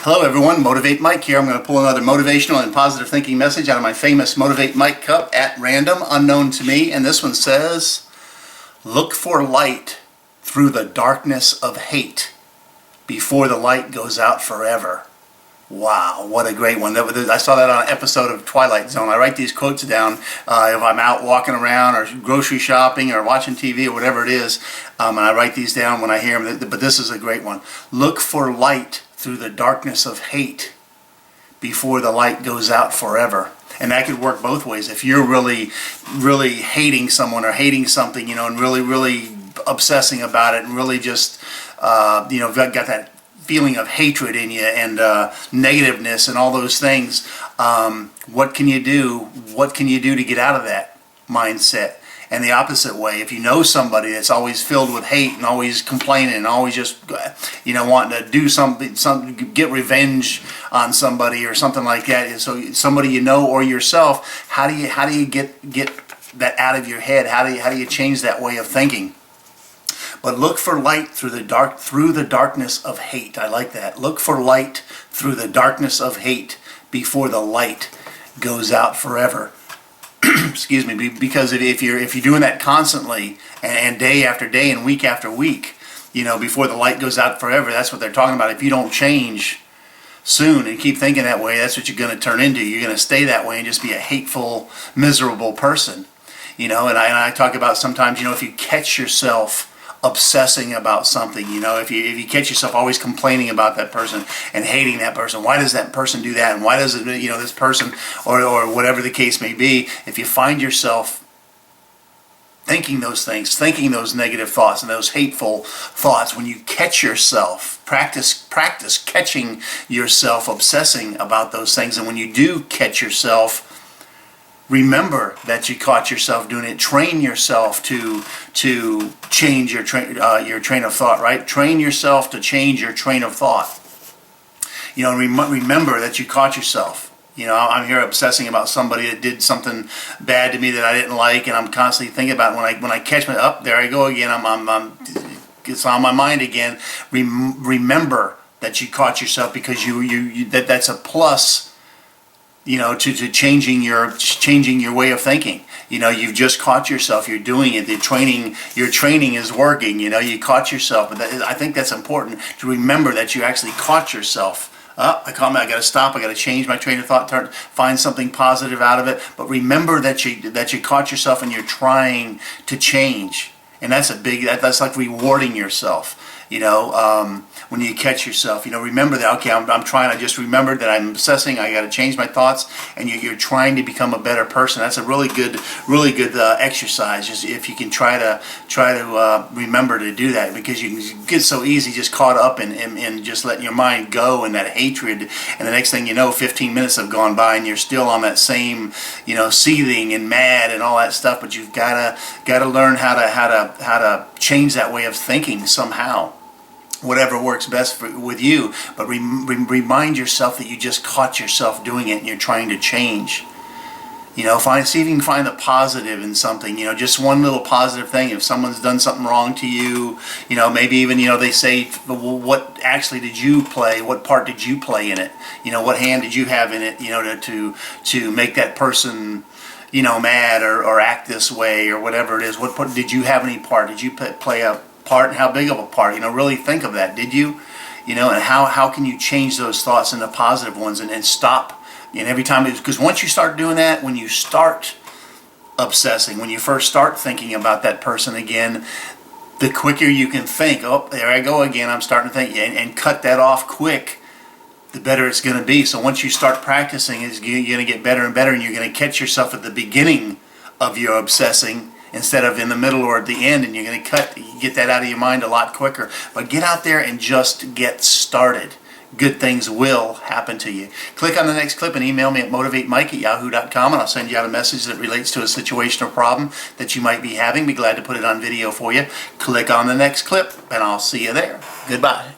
Hello everyone, Motivate Mike here. I'm going to pull another motivational and positive thinking message out of my famous Motivate Mike cup at random, unknown to me. And this one says, look for light through the darkness of hate before the light goes out forever. Wow, what a great one. I saw that on an episode of Twilight Zone. I write these quotes down if I'm out walking around or grocery shopping or watching TV or whatever it is, and I write these down when I hear them. But this is a great one. Look for light through the darkness of hate before the light goes out forever. And that could work both ways. If you're really, really hating someone or hating something, and really, really obsessing about it and really just, got that feeling of hatred in you and negativeness and all those things, what can you do? What can you do to get out of that mindset? And the opposite way, if you know somebody that's always filled with hate and always complaining and always just, wanting to do something, get revenge on somebody or something like that, and so somebody or yourself, how do you get that out of your head? How do you change that way of thinking? But look for light through the darkness of hate. I like that. Look for light through the darkness of hate before the light goes out forever. Excuse me, because if you're doing that constantly and day after day and week after week, before the light goes out forever, that's what they're talking about. If you don't change soon and keep thinking that way, that's what you're going to turn into. You're going to stay that way and just be a hateful, miserable person. And I talk about sometimes, if you catch yourself obsessing about something, if you catch yourself always complaining about that person and hating that person, why does that person do that, and why does it, this person, or whatever the case may be, if you find yourself thinking those things, thinking those negative thoughts and those hateful thoughts, when you catch yourself, practice catching yourself obsessing about those things, and when you do catch yourself, remember that you caught yourself doing it. Train yourself to change your train of thought. Right? Train yourself to change your train of thought. Remember that you caught yourself. I'm here obsessing about somebody that did something bad to me that I didn't like, and I'm constantly thinking about it. When I catch my there I go again. It's on my mind again. Remember that you caught yourself, because that's a plus. To changing your way of thinking. You've just caught yourself. You're doing it. Your training is working. You caught yourself. But I think that's important to remember, that you actually caught yourself. I got to stop. I got to change my train of thought. Find something positive out of it. But remember that you caught yourself and you're trying to change. And that's that's like rewarding yourself. When you catch yourself, remember that, okay, I'm trying, I just remembered that I'm obsessing, I got to change my thoughts, and you're trying to become a better person. That's a really good exercise, just if you can try to remember to do that, because you can get so easy just caught up in just letting your mind go in that hatred, and the next thing you know, 15 minutes have gone by and you're still on that same, seething and mad and all that stuff. But you've got to learn how to change that way of thinking somehow. Whatever works best with you, but remind yourself that you just caught yourself doing it and you're trying to change. See if you can find the positive in something. Just one little positive thing. If someone's done something wrong to you, maybe even they say, well, what actually did you play? What part did you play in it? What hand did you have in it? To make that person mad or act this way or whatever it is. What part, did you have any part? Did you play a part, and how big of a part? Really think of that. Did you? And how can you change those thoughts into positive ones and stop? And every time, because once you start doing that, when you start obsessing, when you first start thinking about that person again, the quicker you can think, oh, there I go again, I'm starting to think, and cut that off quick, the better it's going to be. So once you start practicing, you're going to get better and better, and you're going to catch yourself at the beginning of your obsessing instead of in the middle or at the end, and you're going to get that out of your mind a lot quicker. But get out there and just get started. Good things will happen to you. Click on the next clip and email me at motivatemike@yahoo.com, and I'll send you out a message that relates to a situation or problem that you might be having. Be glad to put it on video for you. Click on the next clip, and I'll see you there. Goodbye.